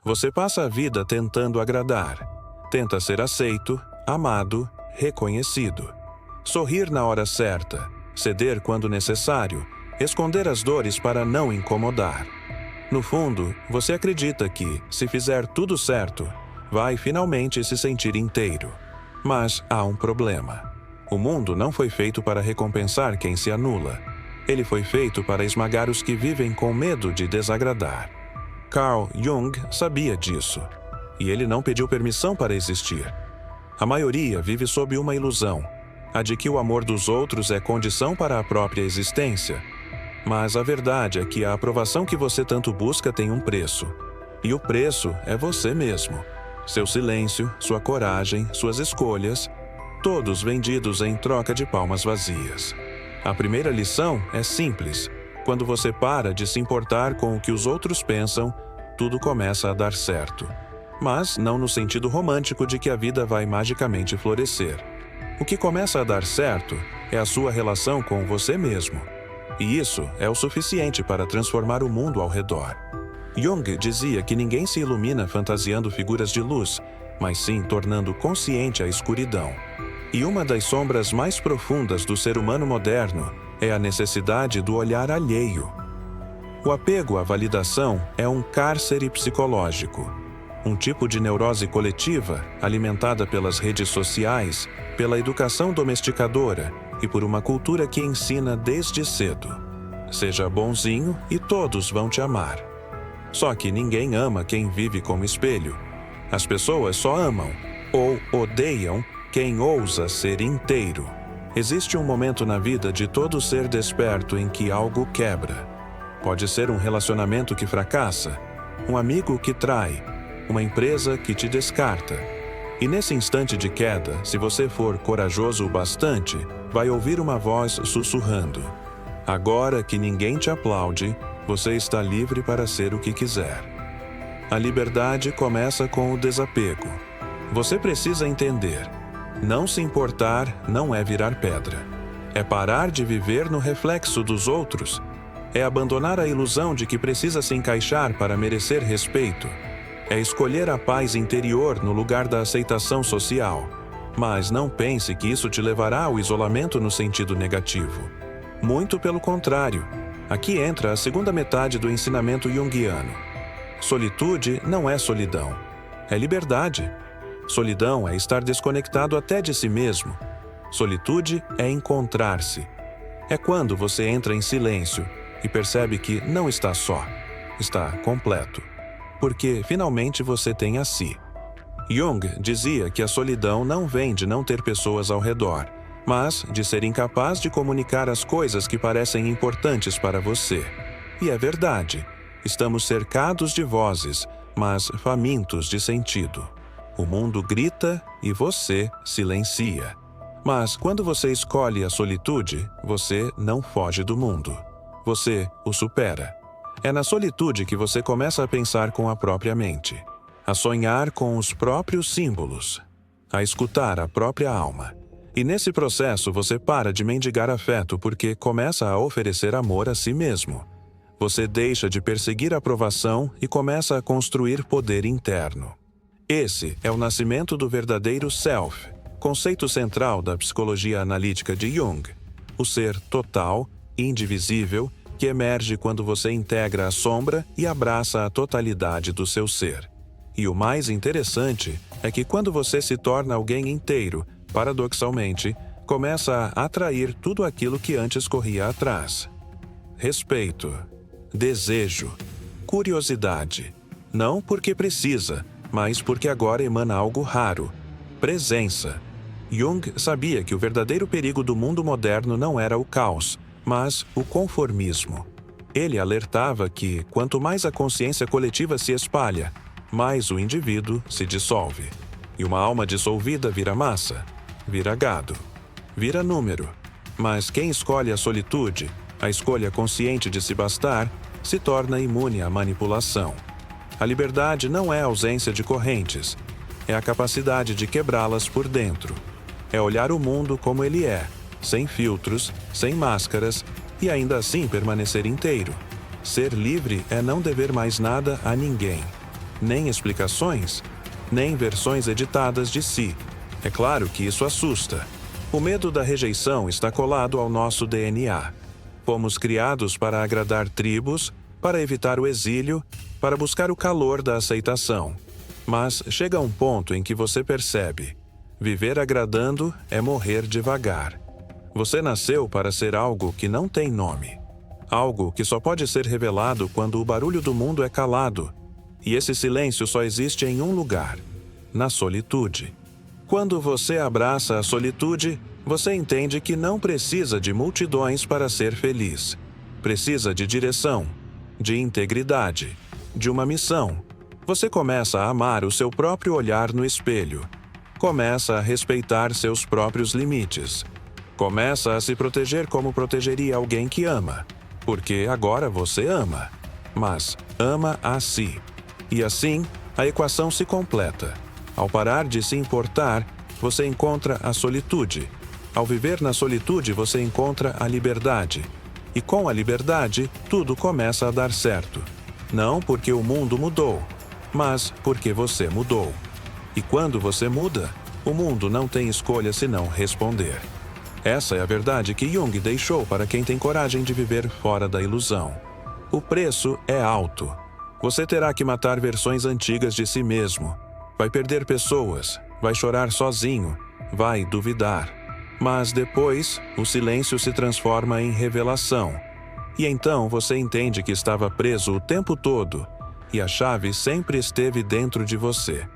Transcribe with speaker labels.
Speaker 1: Você passa a vida tentando agradar. Tenta ser aceito, amado, reconhecido. Sorrir na hora certa, ceder quando necessário, esconder as dores para não incomodar. No fundo, você acredita que, se fizer tudo certo, vai finalmente se sentir inteiro. Mas há um problema. O mundo não foi feito para recompensar quem se anula. Ele foi feito para esmagar os que vivem com medo de desagradar. Carl Jung sabia disso, e ele não pediu permissão para existir. A maioria vive sob uma ilusão, a de que o amor dos outros é condição para a própria existência. Mas a verdade é que a aprovação que você tanto busca tem um preço. E o preço é você mesmo. Seu silêncio, sua coragem, suas escolhas, todos vendidos em troca de palmas vazias. A primeira lição é simples. Quando você para de se importar com o que os outros pensam, tudo começa a dar certo. Mas não no sentido romântico de que a vida vai magicamente florescer. O que começa a dar certo é a sua relação com você mesmo. E isso é o suficiente para transformar o mundo ao redor. Jung dizia que ninguém se ilumina fantasiando figuras de luz, mas sim tornando consciente a escuridão. E uma das sombras mais profundas do ser humano moderno é a necessidade do olhar alheio. O apego à validação é um cárcere psicológico. Um tipo de neurose coletiva, alimentada pelas redes sociais, pela educação domesticadora e por uma cultura que ensina desde cedo. Seja bonzinho e todos vão te amar. Só que ninguém ama quem vive como espelho. As pessoas só amam ou odeiam quem ousa ser inteiro. Existe um momento na vida de todo ser desperto em que algo quebra. Pode ser um relacionamento que fracassa, um amigo que trai, uma empresa que te descarta. E nesse instante de queda, se você for corajoso o bastante, vai ouvir uma voz sussurrando: agora que ninguém te aplaude, você está livre para ser o que quiser. A liberdade começa com o desapego. Você precisa entender: não se importar não é virar pedra. É parar de viver no reflexo dos outros. É abandonar a ilusão de que precisa se encaixar para merecer respeito. É escolher a paz interior no lugar da aceitação social. Mas não pense que isso te levará ao isolamento no sentido negativo. Muito pelo contrário. Aqui entra a segunda metade do ensinamento junguiano. Solitude não é solidão. É liberdade. Solidão é estar desconectado até de si mesmo. Solitude é encontrar-se. É quando você entra em silêncio e percebe que não está só, está completo. Porque finalmente você tem a si. Jung dizia que a solidão não vem de não ter pessoas ao redor, mas de ser incapaz de comunicar as coisas que parecem importantes para você. E é verdade, estamos cercados de vozes, mas famintos de sentido. O mundo grita e você silencia. Mas quando você escolhe a solitude, você não foge do mundo. Você o supera. É na solitude que você começa a pensar com a própria mente, a sonhar com os próprios símbolos, a escutar a própria alma. E nesse processo você para de mendigar afeto porque começa a oferecer amor a si mesmo. Você deixa de perseguir aprovação e começa a construir poder interno. Esse é o nascimento do verdadeiro self, conceito central da psicologia analítica de Jung. O ser total, indivisível, que emerge quando você integra a sombra e abraça a totalidade do seu ser. E o mais interessante é que quando você se torna alguém inteiro, paradoxalmente, começa a atrair tudo aquilo que antes corria atrás. Respeito, desejo, curiosidade. Não porque precisa, mas porque agora emana algo raro. Presença. Jung sabia que o verdadeiro perigo do mundo moderno não era o caos, mas o conformismo. Ele alertava que, quanto mais a consciência coletiva se espalha, mais o indivíduo se dissolve. E uma alma dissolvida vira massa, vira gado, vira número. Mas quem escolhe a solitude, a escolha consciente de se bastar, se torna imune à manipulação. A liberdade não é a ausência de correntes, é a capacidade de quebrá-las por dentro. É olhar o mundo como ele é, sem filtros, sem máscaras, e ainda assim permanecer inteiro. Ser livre é não dever mais nada a ninguém. nem explicações, nem versões editadas de si. É claro que isso assusta. O medo da rejeição está colado ao nosso DNA. Fomos criados para agradar tribos, para evitar o exílio, para buscar o calor da aceitação. Mas chega um ponto em que você percebe: viver agradando é morrer devagar. Você nasceu para ser algo que não tem nome. Algo que só pode ser revelado quando o barulho do mundo é calado. E esse silêncio só existe em um lugar: na solitude. Quando você abraça a solitude, você entende que não precisa de multidões para ser feliz. Precisa de direção, de integridade, de uma missão. Você começa a amar o seu próprio olhar no espelho. Começa a respeitar seus próprios limites. Começa a se proteger como protegeria alguém que ama. Porque agora você ama, mas ama a si. E assim, a equação se completa. Ao parar de se importar, você encontra a solitude. Ao viver na solitude, você encontra a liberdade. E com a liberdade, tudo começa a dar certo. Não porque o mundo mudou, mas porque você mudou. E quando você muda, o mundo não tem escolha senão responder. Essa é a verdade que Jung deixou para quem tem coragem de viver fora da ilusão. O preço é alto. Você terá que matar versões antigas de si mesmo. Vai perder pessoas, vai chorar sozinho, vai duvidar. Mas depois, o silêncio se transforma em revelação. E então você entende que estava preso o tempo todo, e a chave sempre esteve dentro de você.